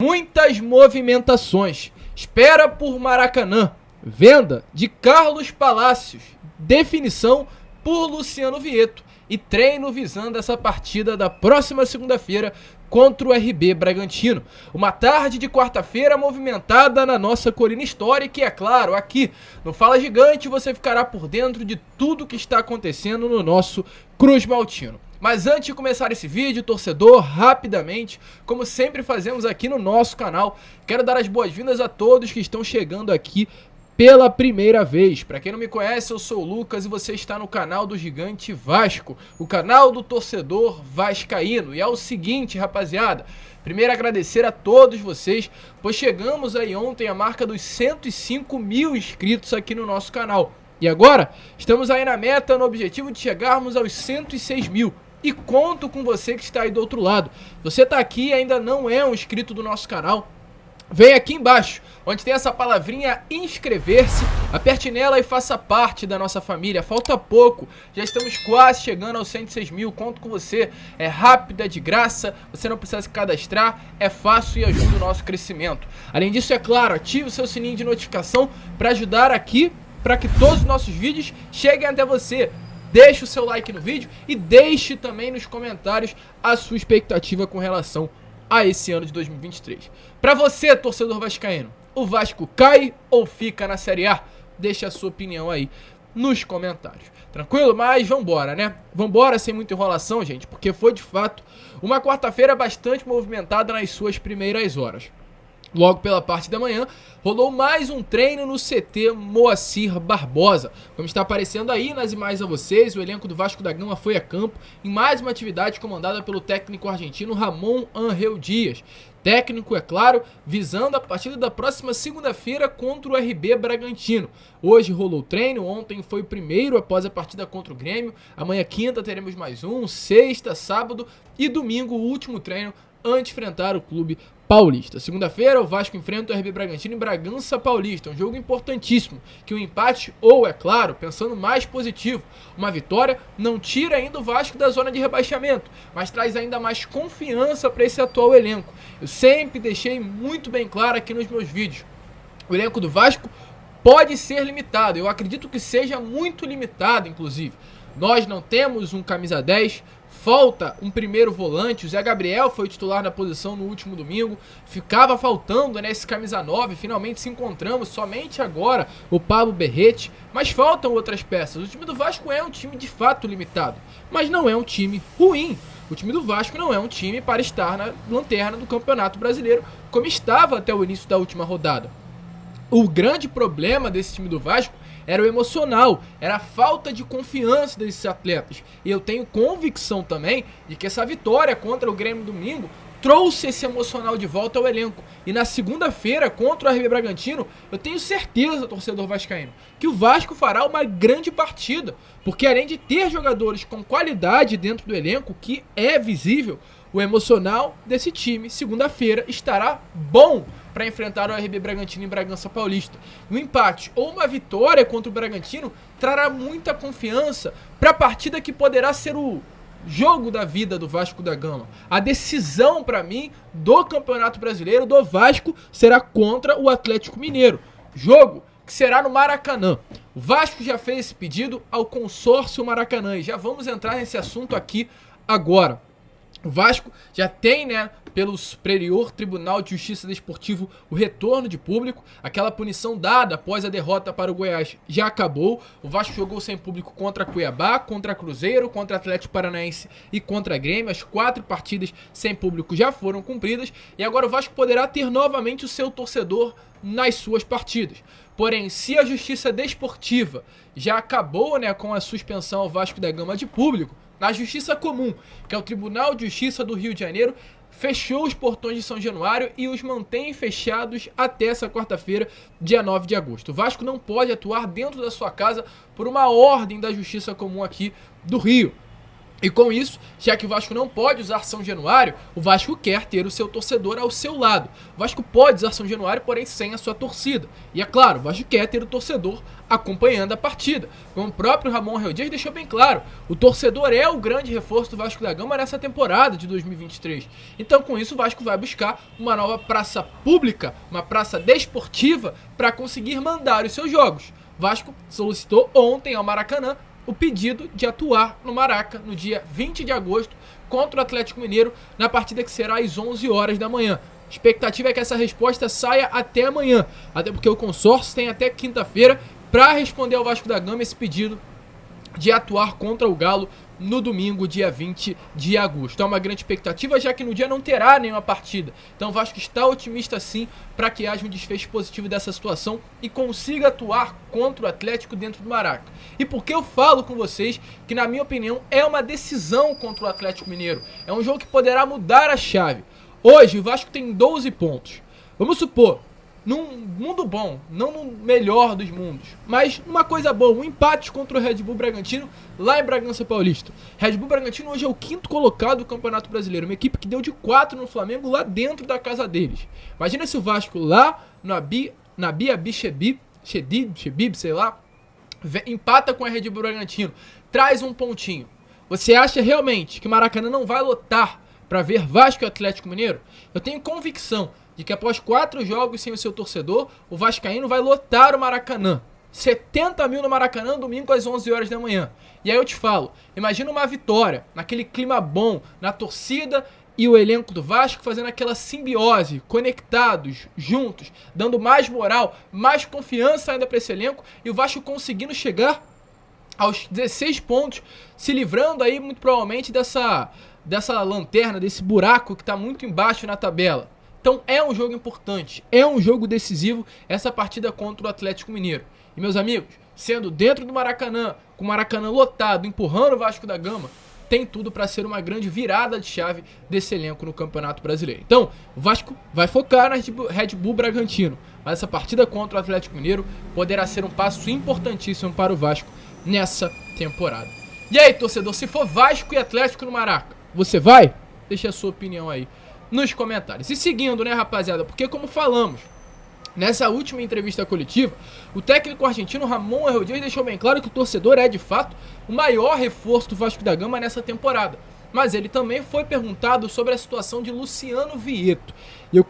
Muitas movimentações. Espera por Maracanã. Venda de Carlos Palácios. Definição por Luciano Vieto. E treino visando essa partida da próxima segunda-feira contra o RB Bragantino. Uma tarde de quarta-feira movimentada na nossa colina histórica e, é claro, aqui no Fala Gigante você ficará por dentro de tudo que está acontecendo no nosso Cruz Maltino. Mas antes de começar esse vídeo, torcedor, rapidamente, como sempre fazemos aqui no nosso canal, quero dar as boas-vindas a todos que estão chegando aqui pela primeira vez. Para quem não me conhece, eu sou o Lucas e você está no canal do Gigante Vasco, o canal do torcedor vascaíno. E é o seguinte, rapaziada, primeiro agradecer a todos vocês, pois chegamos aí ontem à marca dos 105 mil inscritos aqui no nosso canal. E agora, estamos aí na meta, no objetivo de chegarmos aos 106 mil. E conto com você que está aí do outro lado. Você está aqui e ainda não é um inscrito do nosso canal, vem aqui embaixo, onde tem essa palavrinha inscrever-se, aperte nela e faça parte da nossa família. Falta pouco, já estamos quase chegando aos 106 mil, conto com você. É rápido, é de graça, você não precisa se cadastrar, é fácil e ajuda o nosso crescimento. Além disso, é claro, ative o seu sininho de notificação para ajudar aqui, para que todos os nossos vídeos cheguem até você. Deixe o seu like no vídeo e deixe também nos comentários a sua expectativa com relação a esse ano de 2023. Para você, torcedor vascaíno, o Vasco cai ou fica na Série A? Deixe a sua opinião aí nos comentários. Tranquilo? Mas vambora, né? Vambora sem muita enrolação, gente, porque foi de fato uma quarta-feira bastante movimentada nas suas primeiras horas. Logo pela parte da manhã, rolou mais um treino no CT Moacir Barbosa. Como está aparecendo aí nas imagens a vocês, o elenco do Vasco da Gama foi a campo em mais uma atividade comandada pelo técnico argentino Ramon Angel Dias. Técnico, é claro, visando a partida da próxima segunda-feira contra o RB Bragantino. Hoje rolou o treino, ontem foi o primeiro após a partida contra o Grêmio. Amanhã, quinta, teremos mais um, sexta, sábado e domingo, o último treino antes de enfrentar o clube paulista. Segunda-feira, o Vasco enfrenta o RB Bragantino em Bragança Paulista, um jogo importantíssimo, que o empate, ou é claro, pensando mais positivo, uma vitória não tira ainda o Vasco da zona de rebaixamento, mas traz ainda mais confiança para esse atual elenco. Eu sempre deixei muito bem claro aqui nos meus vídeos, o elenco do Vasco pode ser limitado, eu acredito que seja muito limitado, inclusive. Nós não temos um camisa 10, falta um primeiro volante, o Zé Gabriel foi titular na posição no último domingo, ficava faltando, né, esse camisa 9, finalmente se encontramos, somente agora o Pablo Berrete, mas faltam outras peças. O time do Vasco é um time de fato limitado, mas não é um time ruim. O time do Vasco não é um time para estar na lanterna do Campeonato Brasileiro, como estava até o início da última rodada. O grande problema desse time do Vasco era o emocional, era a falta de confiança desses atletas. E eu tenho convicção também de que essa vitória contra o Grêmio domingo trouxe esse emocional de volta ao elenco. E na segunda-feira, contra o RB Bragantino, eu tenho certeza, torcedor vascaíno, que o Vasco fará uma grande partida. Porque além de ter jogadores com qualidade dentro do elenco, que é visível, o emocional desse time, segunda-feira, estará bom para enfrentar o RB Bragantino em Bragança Paulista. Um empate ou uma vitória contra o Bragantino trará muita confiança para a partida que poderá ser o jogo da vida do Vasco da Gama. A decisão, para mim, do Campeonato Brasileiro do Vasco será contra o Atlético Mineiro. Jogo que será no Maracanã. O Vasco já fez esse pedido ao consórcio Maracanã e já vamos entrar nesse assunto aqui agora. O Vasco já tem, né, pelo Superior Tribunal de Justiça Desportivo, o retorno de público. Aquela punição dada após a derrota para o Goiás já acabou. O Vasco jogou sem público contra Cuiabá, contra Cruzeiro, contra Atlético Paranaense e contra Grêmio. As 4 partidas sem público já foram cumpridas. E agora o Vasco poderá ter novamente o seu torcedor nas suas partidas. Porém, se a Justiça Desportiva já acabou, né, com a suspensão ao Vasco da Gama de público, na Justiça Comum, que é o Tribunal de Justiça do Rio de Janeiro, fechou os portões de São Januário e os mantém fechados até essa quarta-feira, dia 9 de agosto. O Vasco não pode atuar dentro da sua casa por uma ordem da Justiça Comum aqui do Rio. E com isso, já que o Vasco não pode usar São Januário, o Vasco quer ter o seu torcedor ao seu lado. O Vasco pode usar São Januário, porém sem a sua torcida. E é claro, o Vasco quer ter o torcedor acompanhando a partida. Como o próprio Ramon Real Dias deixou bem claro, o torcedor é o grande reforço do Vasco da Gama nessa temporada de 2023. Então com isso o Vasco vai buscar uma nova praça pública, uma praça desportiva para conseguir mandar os seus jogos. O Vasco solicitou ontem ao Maracanã o pedido de atuar no Maraca no dia 20 de agosto contra o Atlético Mineiro na partida que será às 11 horas da manhã. A expectativa é que essa resposta saia até amanhã, até porque o consórcio tem até quinta-feira para responder ao Vasco da Gama esse pedido de atuar contra o Galo no domingo, dia 20 de agosto. É uma grande expectativa, já que no dia não terá nenhuma partida. Então o Vasco está otimista sim para que haja um desfecho positivo dessa situação e consiga atuar contra o Atlético dentro do Maraca. E por que eu falo com vocês que, na minha opinião, é uma decisão contra o Atlético Mineiro. É um jogo que poderá mudar a chave. Hoje o Vasco tem 12 pontos. Vamos supor, num mundo bom, não no melhor dos mundos, mas uma coisa boa, um empate contra o Red Bull Bragantino lá em Bragança Paulista. Red Bull Bragantino hoje é o 5º colocado do Campeonato Brasileiro, uma equipe que deu de 4 no Flamengo lá dentro da casa deles. Imagina se o Vasco lá no Shebib, sei lá, empata com a Red Bull Bragantino, traz um pontinho. Você acha realmente que o Maracanã não vai lotar para ver Vasco e Atlético Mineiro? Eu tenho convicção de que após 4 jogos sem o seu torcedor, o vascaíno vai lotar o Maracanã. 70 mil no Maracanã, domingo às 11 horas da manhã. E aí eu te falo, imagina uma vitória, naquele clima bom, na torcida e o elenco do Vasco fazendo aquela simbiose, conectados, juntos, dando mais moral, mais confiança ainda para esse elenco, e o Vasco conseguindo chegar aos 16 pontos, se livrando aí muito provavelmente dessa lanterna, desse buraco que está muito embaixo na tabela. Então é um jogo importante, é um jogo decisivo essa partida contra o Atlético Mineiro. E meus amigos, sendo dentro do Maracanã, com o Maracanã lotado, empurrando o Vasco da Gama, tem tudo para ser uma grande virada de chave desse elenco no Campeonato Brasileiro. Então, o Vasco vai focar na Red Bull Bragantino, mas essa partida contra o Atlético Mineiro poderá ser um passo importantíssimo para o Vasco nessa temporada. E aí, torcedor, se for Vasco e Atlético no Maraca, você vai? Deixa a sua opinião aí nos comentários. E seguindo, né, rapaziada, porque como falamos nessa última entrevista coletiva, o técnico argentino Ramon Real Dias deixou bem claro que o torcedor é, de fato, o maior reforço do Vasco da Gama nessa temporada. Mas ele também foi perguntado sobre a situação de Luciano Vietto. E eu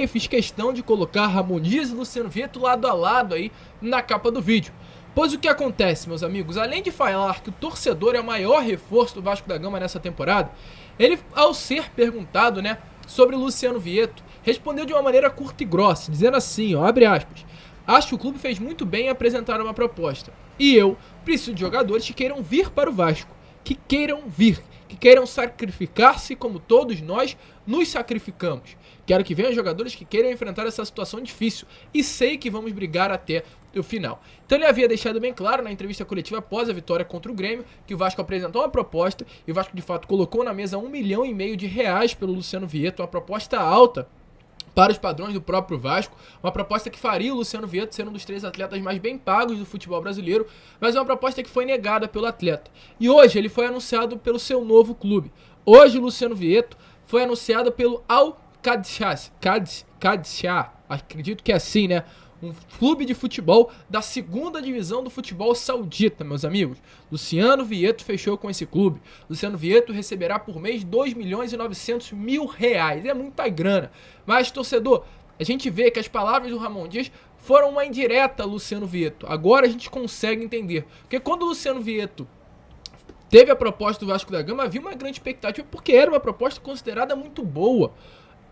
fiz questão de colocar Ramon Dias e Luciano Vietto lado a lado aí na capa do vídeo. Pois o que acontece, meus amigos, além de falar que o torcedor é o maior reforço do Vasco da Gama nessa temporada, ele, ao ser perguntado, né, sobre o Luciano Vietto, respondeu de uma maneira curta e grossa, dizendo assim, ó, abre aspas: acho que o clube fez muito bem em apresentar uma proposta. E eu preciso de jogadores que queiram vir para o Vasco, que queiram vir, que queiram sacrificar-se como todos nós nos sacrificamos. Quero que venham jogadores que queiram enfrentar essa situação difícil e sei que vamos brigar até o final. Então ele havia deixado bem claro na entrevista coletiva após a vitória contra o Grêmio que o Vasco apresentou uma proposta e o Vasco de fato colocou na mesa R$1,5 milhão pelo Luciano Vietto, uma proposta alta para os padrões do próprio Vasco, uma proposta que faria o Luciano Vietto ser um dos 3 atletas mais bem pagos do futebol brasileiro, mas é uma proposta que foi negada pelo atleta. E hoje ele foi anunciado pelo seu novo clube. Hoje o Luciano Vietto foi anunciado pelo Al-Qadsiya, acredito que é assim, né? Um clube de futebol da 2ª divisão do futebol saudita, meus amigos. Luciano Vietto fechou com esse clube. Luciano Vietto receberá por mês R$2,9 milhões. É muita grana. Mas, torcedor, a gente vê que as palavras do Ramon Dias foram uma indireta a Luciano Vietto. Agora a gente consegue entender. Porque quando o Luciano Vietto teve a proposta do Vasco da Gama, havia uma grande expectativa, porque era uma proposta considerada muito boa.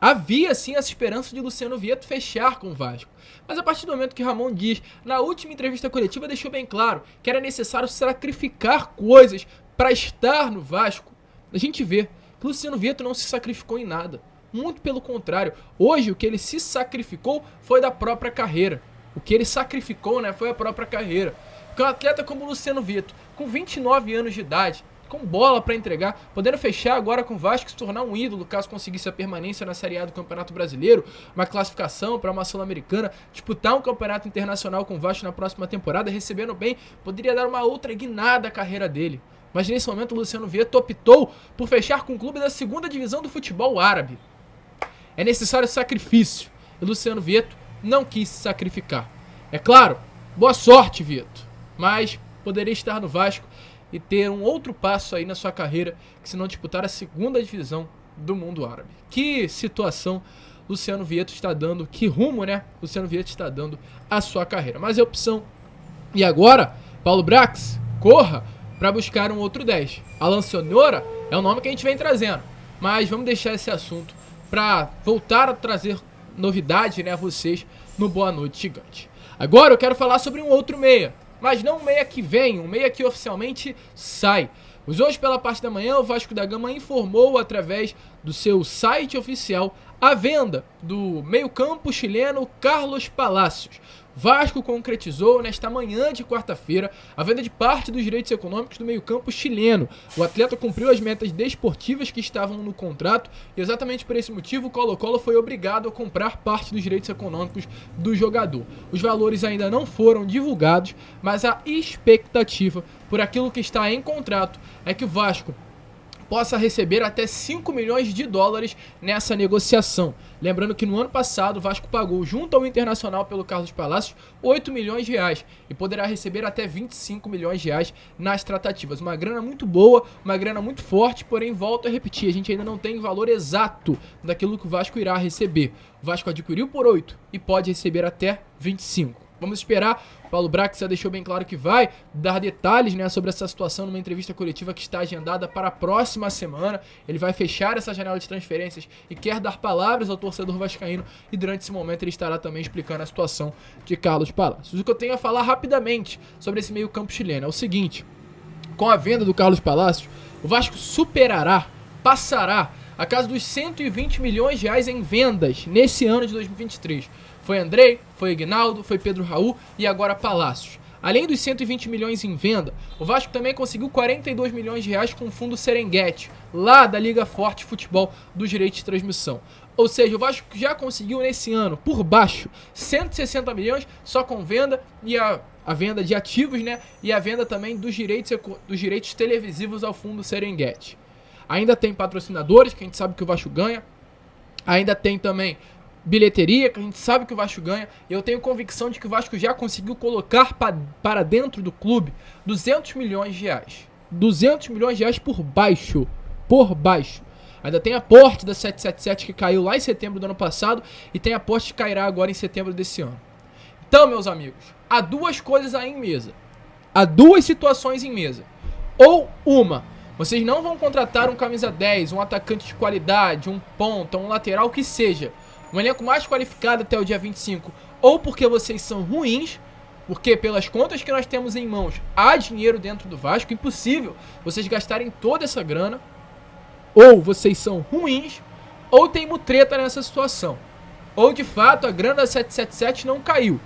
Havia sim essa esperança de Luciano Vietto fechar com o Vasco. Mas a partir do momento que Ramon Dias, na última entrevista coletiva, deixou bem claro que era necessário sacrificar coisas para estar no Vasco, a gente vê que Luciano Vietto não se sacrificou em nada. Muito pelo contrário. Hoje o que ele se sacrificou foi da própria carreira. O que ele sacrificou, né, foi a própria carreira. Porque um atleta como o Luciano Vietto, com 29 anos de idade, com bola para entregar, podendo fechar agora com o Vasco e se tornar um ídolo caso conseguisse a permanência na Série A do Campeonato Brasileiro, uma classificação para uma Sul-Americana, disputar um campeonato internacional com o Vasco na próxima temporada, recebendo bem, poderia dar uma outra guinada à carreira dele. Mas nesse momento o Luciano Vietto optou por fechar com o clube da segunda divisão do futebol árabe. É necessário sacrifício. E o Luciano Vietto não quis se sacrificar. É claro, boa sorte, Vietto. Mas poderia estar no Vasco e ter um outro passo aí na sua carreira, que se não disputar a segunda divisão do mundo árabe. Que situação Luciano Vietto está dando, que rumo, né? Luciano Vietto está dando à sua carreira. Mas é opção. E agora, Paulo Brax, corra para buscar um outro 10. Alan Sonora é o nome que a gente vem trazendo. Mas vamos deixar esse assunto para voltar a trazer novidade, né, a vocês no Boa Noite Gigante. Agora eu quero falar sobre um outro meia. Mas não um meia que vem, um meia que oficialmente sai. Pois hoje, pela parte da manhã, o Vasco da Gama informou através do seu site oficial a venda do meio-campo chileno Carlos Palacios. Vasco concretizou nesta manhã de quarta-feira a venda de parte dos direitos econômicos do meio-campo chileno. O atleta cumpriu as metas desportivas que estavam no contrato e exatamente por esse motivo o Colo-Colo foi obrigado a comprar parte dos direitos econômicos do jogador. Os valores ainda não foram divulgados, mas a expectativa por aquilo que está em contrato é que o Vasco possa receber até 5 milhões de dólares nessa negociação. Lembrando que no ano passado o Vasco pagou junto ao Internacional pelo Carlos Palacios 8 milhões de reais e poderá receber até 25 milhões de reais nas tratativas. Uma grana muito boa, uma grana muito forte, porém volto a repetir, a gente ainda não tem valor exato daquilo que o Vasco irá receber. O Vasco adquiriu por 8 e pode receber até 25. Vamos esperar. O Paulo Brax já deixou bem claro que vai dar detalhes, né, sobre essa situação numa entrevista coletiva que está agendada para a próxima semana. Ele vai fechar essa janela de transferências e quer dar palavras ao torcedor vascaíno. E durante esse momento ele estará também explicando a situação de Carlos Palacios. O que eu tenho a falar rapidamente sobre esse meio campo chileno é o seguinte. Com a venda do Carlos Palacios, o Vasco passará a casa dos 120 milhões de reais em vendas nesse ano de 2023. Foi Andrei, foi Aguinaldo, foi Pedro Raul e agora Palacios. Além dos 120 milhões em venda, o Vasco também conseguiu 42 milhões de reais com o fundo Serengeti, lá da Liga Forte Futebol dos direitos de transmissão. Ou seja, o Vasco já conseguiu nesse ano, por baixo, 160 milhões só com venda e a venda de ativos, né? E a venda também dos direitos televisivos ao fundo Serengeti. Ainda tem patrocinadores, que a gente sabe que o Vasco ganha. Ainda tem também bilheteria, que a gente sabe que o Vasco ganha. Eu tenho convicção de que o Vasco já conseguiu colocar para dentro do clube 200 milhões de reais. 200 milhões de reais por baixo. Por baixo. Ainda tem aporte da 777 que caiu lá em setembro do ano passado e tem aporte que cairá agora em setembro desse ano. Então, meus amigos, há duas coisas aí em mesa. Há duas situações em mesa. Ou uma, vocês não vão contratar um camisa 10, um atacante de qualidade, um ponta, um lateral, o que seja. Um elenco mais qualificado até o dia 25. Ou porque vocês são ruins, porque pelas contas que nós temos em mãos, há dinheiro dentro do Vasco, impossível vocês gastarem toda essa grana. Ou vocês são ruins, ou tem mutreta nessa situação. Ou de fato a grana da 777 não caiu.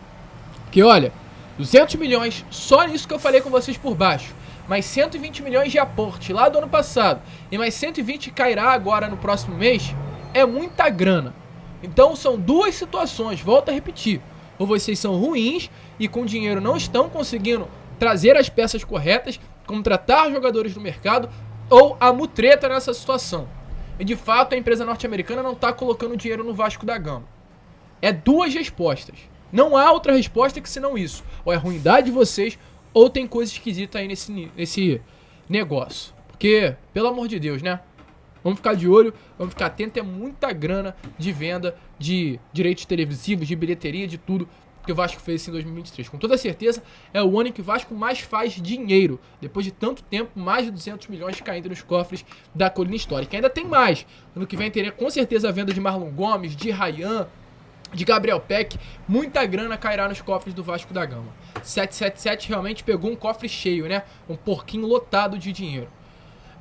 Porque olha, 200 milhões só nisso que eu falei com vocês por baixo. Mais 120 milhões de aporte lá do ano passado. E mais 120 cairá agora no próximo mês. É muita grana. Então são duas situações, volto a repetir. Ou vocês são ruins e com dinheiro não estão conseguindo trazer as peças corretas, contratar jogadores do mercado, ou a mutreta nessa situação. E de fato a empresa norte-americana não está colocando dinheiro no Vasco da Gama. É duas respostas. Não há outra resposta que senão isso. Ou é ruindade de vocês, ou tem coisa esquisita aí nesse negócio. Porque, pelo amor de Deus, né? Vamos ficar de olho, vamos ficar atento, é muita grana de venda de direitos televisivos, de bilheteria, de tudo que o Vasco fez em 2023. Com toda certeza, é o ano em que o Vasco mais faz dinheiro. Depois de tanto tempo, mais de 200 milhões caindo nos cofres da colina histórica. Ainda tem mais. Ano que vem teria com certeza a venda de Marlon Gomes, de Ryan, de Gabriel Peck. Muita grana cairá nos cofres do Vasco da Gama. 777 realmente pegou um cofre cheio, né? Um porquinho lotado de dinheiro.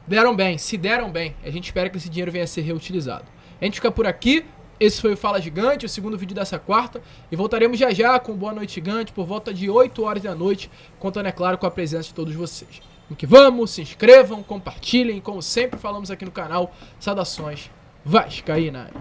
Deram bem, se deram bem. A gente espera que esse dinheiro venha a ser reutilizado. A gente fica por aqui. Esse foi o Fala Gigante, o segundo vídeo dessa quarta. E voltaremos já já com Boa Noite Gigante por volta de 8 horas da noite, contando, é claro, com a presença de todos vocês. Vamos que vamos, se inscrevam, compartilhem. Como sempre falamos aqui no canal, saudações vascaínas.